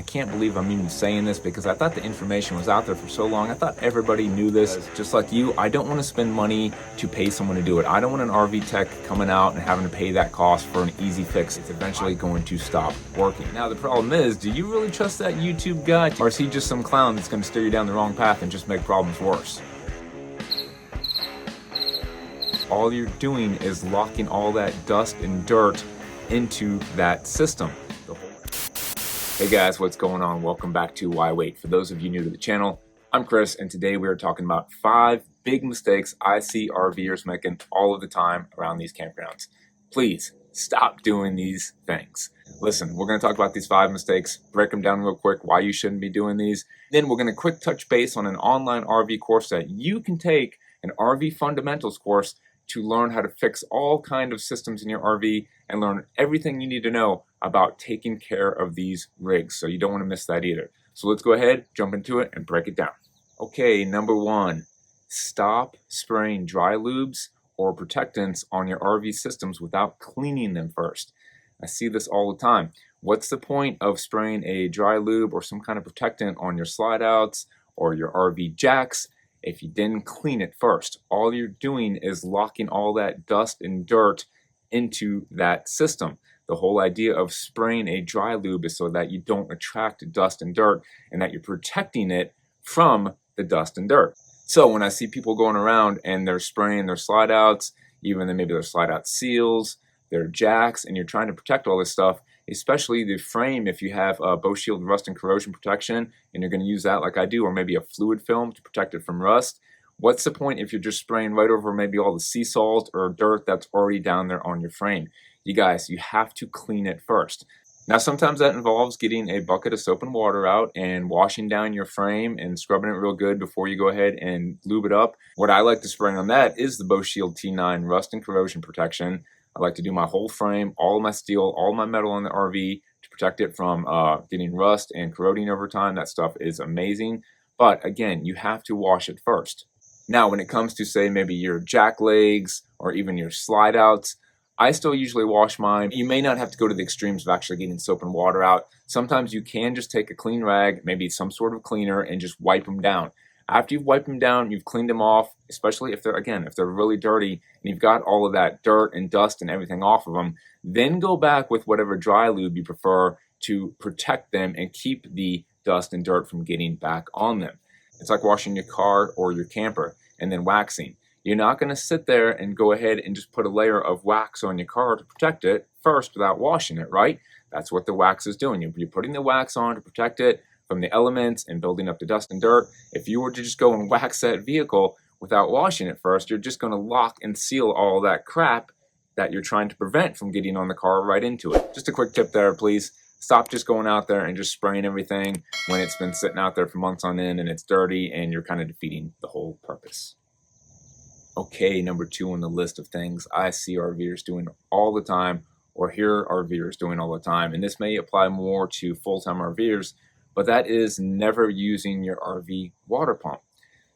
can't believe I'm even saying this because I thought the information was out there for so long. I thought everybody knew this. Just like you, I don't want to spend money to pay someone to do it. I don't want an RV tech coming out and having to pay that cost for an easy fix. It's eventually going to stop working. Now the problem is, do you really trust that YouTube guy? Or is he just some clown that's going to steer you down the wrong path and just make problems worse? All you're doing is locking all that dust and dirt into that system. Hey guys, what's going on? Welcome back to Why Wait. For those of you new to the channel, I'm Chris, and today we are talking about 5 big mistakes I see RVers making all of the time around these campgrounds. Please stop doing these things. Listen, we're going to talk about these 5 mistakes, break them down real quick, why you shouldn't be doing these. Then we're going to quick touch base on an online RV course that you can take, an RV fundamentals course, to learn how to fix all kind of systems in your RV and learn everything you need to know about taking care of these rigs. So you don't want to miss that either. So let's go ahead, jump into it, and break it down. Okay, number 1, stop spraying dry lubes or protectants on your RV systems without cleaning them first. I see this all the time. What's the point of spraying a dry lube or some kind of protectant on your slide outs or your RV jacks if you didn't clean it first? All you're doing is locking all that dust and dirt into that system. The whole idea of spraying a dry lube is so that you don't attract dust and dirt and that you're protecting it from the dust and dirt. So when I see people going around and they're spraying their slide outs, even then maybe their slide out seals, their jacks, and you're trying to protect all this stuff, especially the frame, if you have a Bow Shield rust and corrosion protection and you're going to use that like I do, or maybe a fluid film to protect it from rust. What's the point if you're just spraying right over maybe all the sea salt or dirt that's already down there on your frame? You guys, you have to clean it first. Now sometimes that involves getting a bucket of soap and water out and washing down your frame and scrubbing it real good before you go ahead and lube it up. What I like to spray on that is the Bow Shield T9 rust and corrosion protection. I like to do my whole frame, all my steel, all my metal on the RV to protect it from getting rust and corroding over time. That stuff is amazing. But again, you have to wash it first. Now, when it comes to, say, maybe your jack legs or even your slide outs, I still usually wash mine. You may not have to go to the extremes of actually getting soap and water out. Sometimes you can just take a clean rag, maybe some sort of cleaner, and just wipe them down. After you've wiped them down, you've cleaned them off, especially if they're, again, if they're really dirty and you've got all of that dirt and dust and everything off of them, then go back with whatever dry lube you prefer to protect them and keep the dust and dirt from getting back on them. It's like washing your car or your camper and then waxing. You're not going to sit there and go ahead and just put a layer of wax on your car to protect it first without washing it, right? That's what the wax is doing. You're putting the wax on to protect it from the elements and building up the dust and dirt. If you were to just go and wax that vehicle without washing it first, you're just going to lock and seal all that crap that you're trying to prevent from getting on the car right into it. Just a quick tip there, please. Stop just going out there and just spraying everything when it's been sitting out there for months on end and it's dirty and you're kind of defeating the whole purpose. Okay, number 2 on the list of things I see RVers doing all the time or hear RVers doing all the time, and this may apply more to full-time RVers, but that is never using your RV water pump.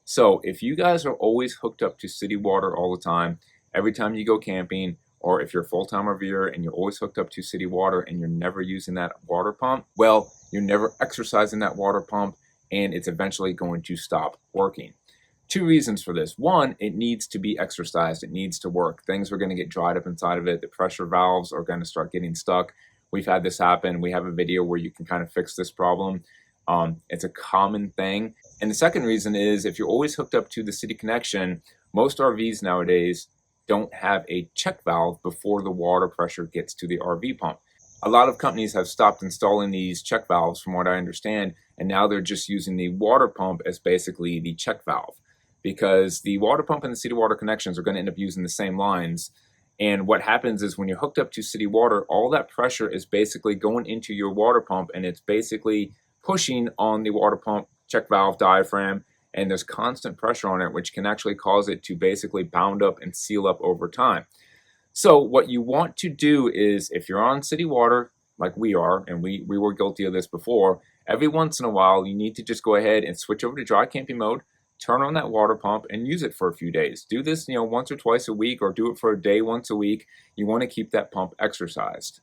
So if you guys are always hooked up to city water all the time, every time you go camping, or if you're a full-time RVer and you're always hooked up to city water and you're never using that water pump, well, you're never exercising that water pump and it's eventually going to stop working. 2 reasons for this. 1, it needs to be exercised. It needs to work. Things are going to get dried up inside of it. The pressure valves are going to start getting stuck. We've had this happen. We have a video where you can kind of fix this problem. It's a common thing. And the second reason is if you're always hooked up to the city connection, most RVs nowadays don't have a check valve before the water pressure gets to the RV pump. A lot of companies have stopped installing these check valves from what I understand, and now they're just using the water pump as basically the check valve, because the water pump and the city water connections are going to end up using the same lines. And what happens is when you're hooked up to city water, all that pressure is basically going into your water pump and it's basically pushing on the water pump check valve diaphragm, and there's constant pressure on it, which can actually cause it to basically bound up and seal up over time. So what you want to do is, if you're on city water, like we are, and we were guilty of this before, every once in a while you need to just go ahead and switch over to dry camping mode, turn on that water pump and use it for a few days. Do this, once or twice a week, or do it for a day once a week. You want to keep that pump exercised.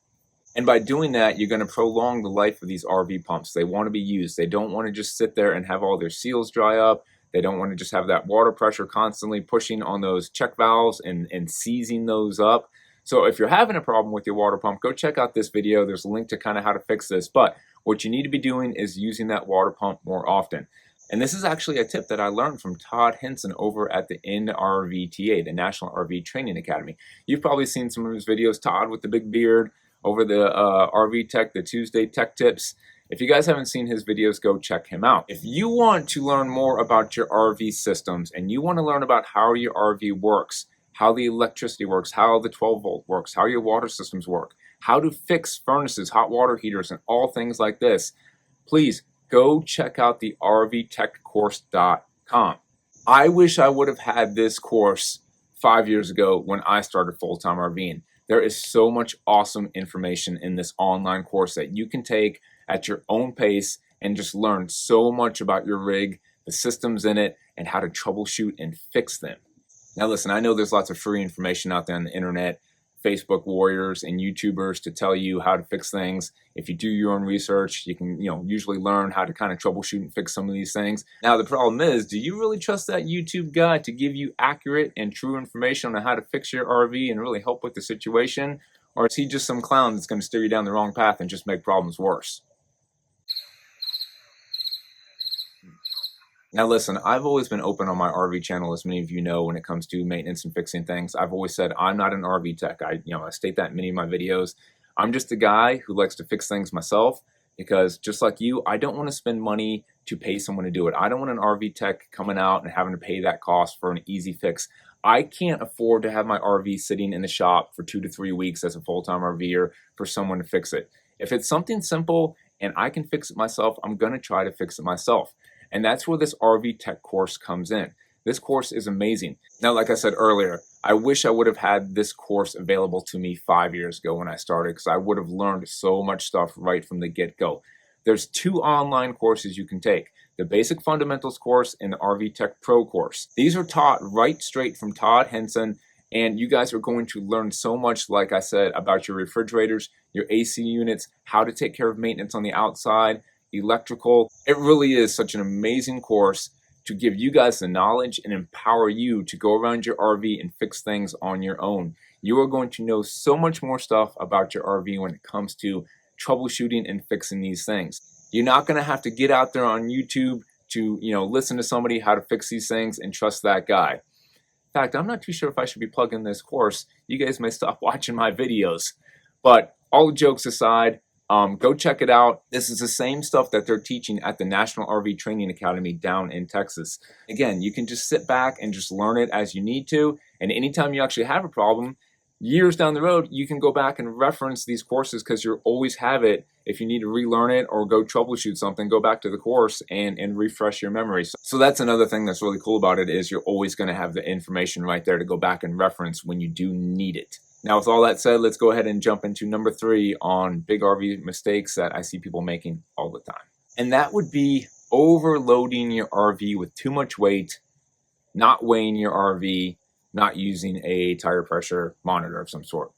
And by doing that, you're going to prolong the life of these RV pumps. They want to be used. They don't want to just sit there and have all their seals dry up. They don't want to just have that water pressure constantly pushing on those check valves and seizing those up. So if you're having a problem with your water pump, go check out this video. There's a link to kind of how to fix this. But what you need to be doing is using that water pump more often. And this is actually a tip that I learned from Todd Henson over at the NRVTA, the National RV Training Academy. You've probably seen some of his videos, Todd with the big beard over the RV Tech, the Tuesday Tech Tips. If you guys haven't seen his videos, go check him out. If you want to learn more about your RV systems and you want to learn about how your RV works, how the electricity works, how the 12 volt works, how your water systems work, how to fix furnaces, hot water heaters, and all things like this, please go check out the rvtechcourse.com. I wish I would have had this course 5 years ago when I started full-time RVing. There is so much awesome information in this online course that you can take at your own pace and just learn so much about your rig, the systems in it, and how to troubleshoot and fix them. Now listen, I know there's lots of free information out there on the internet, Facebook warriors and YouTubers to tell you how to fix things. If you do your own research, you can, usually learn how to kind of troubleshoot and fix some of these things. Now the problem is, do you really trust that YouTube guy to give you accurate and true information on how to fix your RV and really help with the situation? Or is he just some clown that's going to steer you down the wrong path and just make problems worse? Now listen, I've always been open on my RV channel, as many of you know, when it comes to maintenance and fixing things. I've always said I'm not an RV tech. I state that in many of my videos. I'm just a guy who likes to fix things myself because just like you, I don't want to spend money to pay someone to do it. I don't want an RV tech coming out and having to pay that cost for an easy fix. I can't afford to have my RV sitting in the shop for 2 to 3 weeks as a full-time RVer for someone to fix it. If it's something simple and I can fix it myself, I'm going to try to fix it myself. And that's where this RV Tech course comes in. This course is amazing. Now, like I said earlier, I wish I would have had this course available to me 5 years ago when I started, because I would have learned so much stuff right from the get-go. There's 2 online courses you can take, the Basic Fundamentals course and the RV Tech Pro course. These are taught right straight from Todd Henson, and you guys are going to learn so much, like I said, about your refrigerators, your AC units, how to take care of maintenance on the outside, electrical. It really is such an amazing course to give you guys the knowledge and empower you to go around your RV and fix things on your own. You are going to know so much more stuff about your RV when it comes to troubleshooting and fixing these things. You're not going to have to get out there on YouTube to, listen to somebody how to fix these things and trust that guy. In fact, I'm not too sure if I should be plugging this course. You guys may stop watching my videos. But all jokes aside, go check it out. This is the same stuff that they're teaching at the National RV Training Academy down in Texas. Again, you can just sit back and just learn it as you need to. And anytime you actually have a problem, years down the road, you can go back and reference these courses because you'll always have it. If you need to relearn it or go troubleshoot something, go back to the course and refresh your memory. So that's another thing that's really cool about it, is you're always going to have the information right there to go back and reference when you do need it. Now, with all that said, let's go ahead and jump into number 3 on big RV mistakes that I see people making all the time. And that would be overloading your RV with too much weight, not weighing your RV, not using a tire pressure monitor of some sort.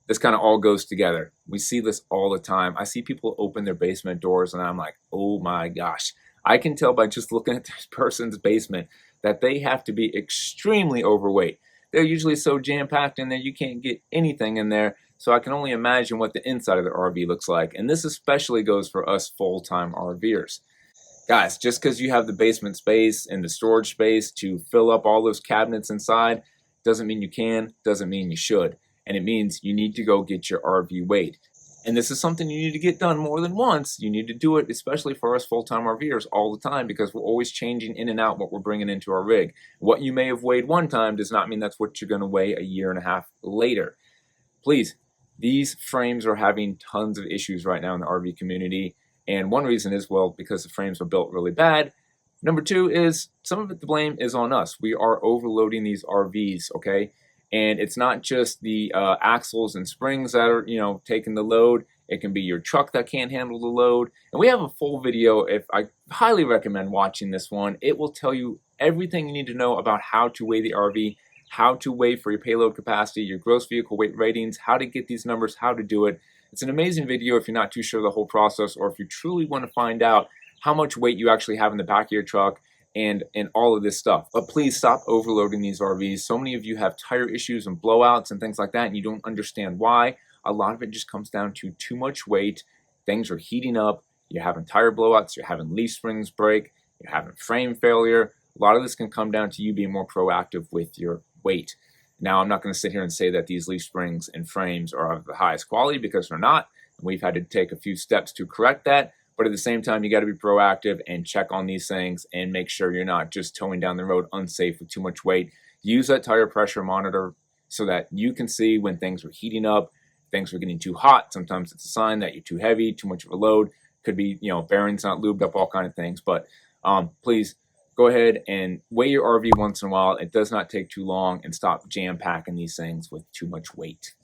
This kind of all goes together. We see this all the time. I see people open their basement doors and I'm like, oh my gosh. I can tell by just looking at this person's basement that they have to be extremely overweight. They're usually so jam-packed in there you can't get anything in there, so I can only imagine what the inside of the RV looks like. And this especially goes for us full-time RVers. Guys, just because you have the basement space and the storage space to fill up all those cabinets inside doesn't mean you can, doesn't mean you should. And it means you need to go get your RV weighed. And this is something you need to get done more than once. You need to do it, especially for us full-time RVers, all the time, because we're always changing in and out what we're bringing into our rig. What you may have weighed one time does not mean that's what you're going to weigh a year and a half later. Please, these frames are having tons of issues right now in the RV community. And one reason is, well, because the frames were built really bad. Number 2 is some of it, the blame is on us. We are overloading these RVs, okay? And it's not just the axles and springs that are, taking the load. It can be your truck that can't handle the load. And we have a full video. If I highly recommend watching this one. It will tell you everything you need to know about how to weigh the RV, how to weigh for your payload capacity, your gross vehicle weight ratings, how to get these numbers, how to do it. It's an amazing video if you're not too sure of the whole process, or if you truly want to find out how much weight you actually have in the back of your truck and all of this stuff. But please stop overloading these RVs. So many of you have tire issues and blowouts and things like that, and you don't understand why. A lot of it just comes down to too much weight. Things are heating up. You're having tire blowouts. You're having leaf springs break. You're having frame failure. A lot of this can come down to you being more proactive with your weight. Now, I'm not going to sit here and say that these leaf springs and frames are of the highest quality, because they're not. We've had to take a few steps to correct that. But at the same time, you got to be proactive and check on these things and make sure you're not just towing down the road unsafe with too much weight. Use that tire pressure monitor so that you can see when things are heating up, things are getting too hot. Sometimes it's a sign that you're too heavy, too much of a load. Could be, bearings not lubed up, all kind of things. But please go ahead and weigh your RV once in a while. It does not take too long, and stop jam-packing these things with too much weight.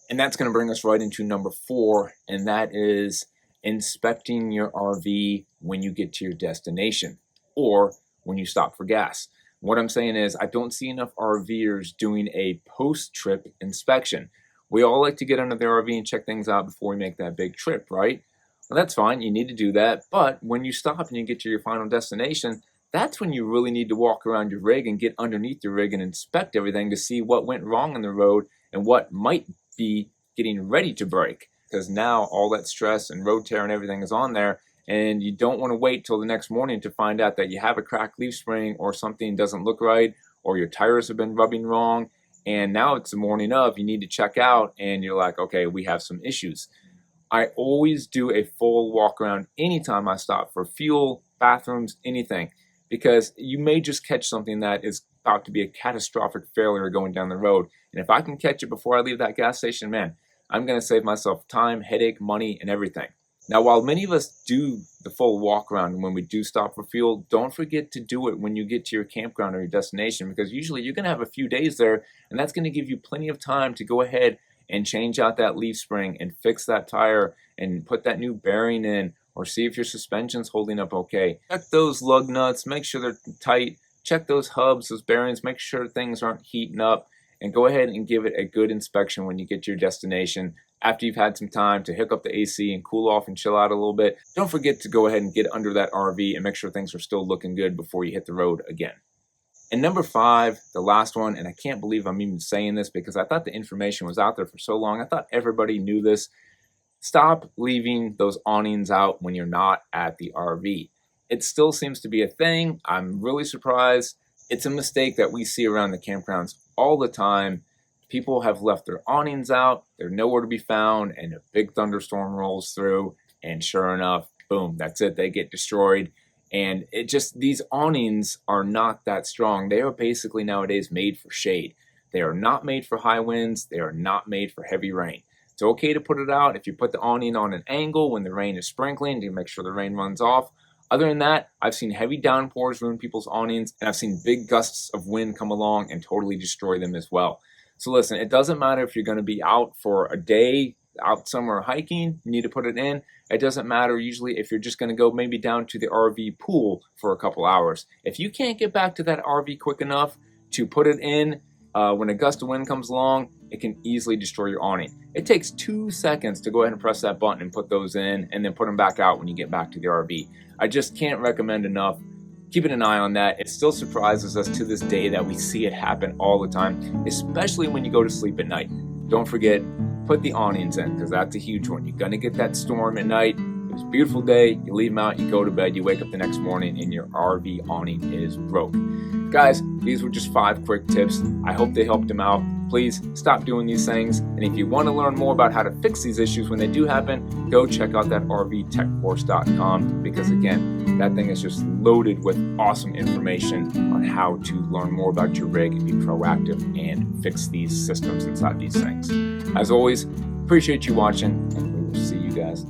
And that's going to bring us right into number 4, and that is inspecting your RV when you get to your destination or when you stop for gas. What I'm saying is, I don't see enough RVers doing a post-trip inspection. We all like to get under the RV and check things out before we make that big trip, right? Well, that's fine. You need to do that. But when you stop and you get to your final destination, that's when you really need to walk around your rig and get underneath your rig and inspect everything to see what went wrong on the road and what might be getting ready to break. Because now all that stress and road tear and everything is on there, and you don't want to wait till the next morning to find out that you have a cracked leaf spring, or something doesn't look right, or your tires have been rubbing wrong, and now it's the morning of, you need to check out, and you're like, okay, we have some issues. I always do a full walk around anytime I stop for fuel, bathrooms, anything, because you may just catch something that is about to be a catastrophic failure going down the road. And if I can catch it before I leave that gas station, man, I'm going to save myself time, headache, money, and everything. Now, while many of us do the full walk around when we do stop for fuel, don't forget to do it when you get to your campground or your destination, because usually you're going to have a few days there, and that's going to give you plenty of time to go ahead and change out that leaf spring and fix that tire and put that new bearing in, or see if your suspension's holding up okay. Check those lug nuts, make sure they're tight. Check those hubs, those bearings, make sure things aren't heating up. And go ahead and give it a good inspection when you get to your destination, after you've had some time to hook up the AC and cool off and chill out a little bit. Don't forget to go ahead and get under that RV and make sure things are still looking good before you hit the road again. And number 5, the last one, and I can't believe I'm even saying this because I thought the information was out there for so long. I thought everybody knew this. Stop leaving those awnings out when you're not at the RV. It still seems to be a thing. I'm really surprised. It's a mistake that we see around the campgrounds all the time. People have left their awnings out, they're nowhere to be found, and a big thunderstorm rolls through, and sure enough, boom, that's it, they get destroyed. And it just, these awnings are not that strong. They are basically nowadays made for shade. They are not made for high winds, they are not made for heavy rain. It's okay to put it out if you put the awning on an angle when the rain is sprinkling to make sure the rain runs off. Other than that, I've seen heavy downpours ruin people's awnings, and I've seen big gusts of wind come along and totally destroy them as well. So listen, it doesn't matter if you're going to be out for a day, out somewhere hiking, you need to put it in. It doesn't matter usually if you're just going to go maybe down to the RV pool for a couple hours. If you can't get back to that RV quick enough to put it in when a gust of wind comes along, it can easily destroy your awning. It takes 2 seconds to go ahead and press that button and put those in, and then put them back out when you get back to the RV. I just can't recommend enough keeping an eye on that. It still surprises us to this day that we see it happen all the time, especially when you go to sleep at night. Don't forget, put the awnings in, because that's a huge one. You're gonna get that storm at night. It's a beautiful day, you leave them out, you go to bed, you wake up the next morning and your RV awning is broke. Guys, these were just 5 quick tips. I hope they helped them out. Please stop doing these things. And if you want to learn more about how to fix these issues when they do happen, go check out that rvtechcourse.com, because again, that thing is just loaded with awesome information on how to learn more about your rig and be proactive and fix these systems inside these things. As always, appreciate you watching, and we will see you guys